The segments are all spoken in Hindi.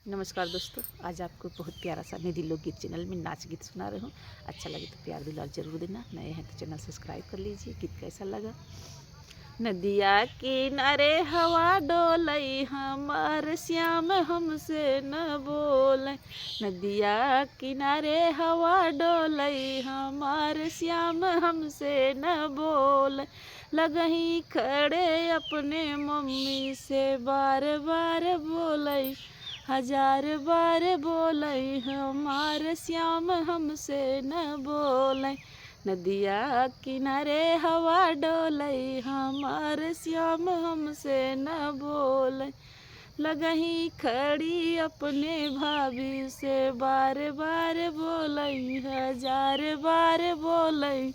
नमस्कार दोस्तों, आज आपको बहुत प्यारा सा निधि लोकगीत चैनल में नाच गीत सुना रहे हूँ। अच्छा लगे तो प्यार दुलार जरूर देना। नए हैं तो चैनल सब्सक्राइब कर लीजिए। गीत कैसा लगा। नदिया किनारे हवा डोलई हमार श्याम हमसे न बोले। नदिया किनारे हवा डोलई हमार श्याम हमसे न बोले। लगही खड़े अपने मम्मी से बार बार बोलई, हजार बार बोलई हमार श्याम हमसे न बोले। नदिया किनारे हवा डोलई हमार श्याम हमसे न बोले। लगही खड़ी अपने भाभी से बार बार बोलई, हजार बार बोलई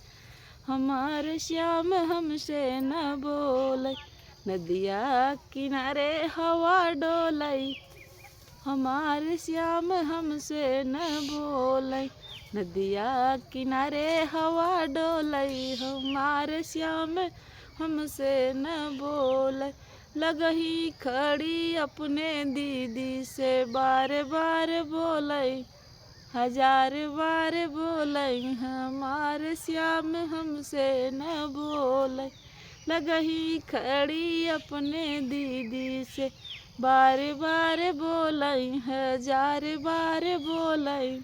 हमार श्याम हमसे न बोले। नदिया किनारे हवा डोलई हमार श्याम हमसे न बोले। नदिया किनारे हवा डोलई हमार श्याम हमसे न बोले। लगही खड़ी अपने दीदी से बार बार बोलई, हजार बार बोलई हमार श्याम हमसे न बोले। लगही खड़ी अपने दीदी से बार बार बोलई, हजार बार बोलई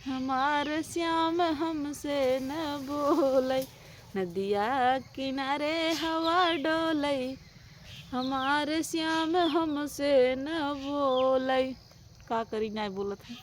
हमार श्याम हमसे न बोलई। नदिया किनारे हवा डोलई हमार श्याम हमसे न बोलई। का करी ना बोलत है।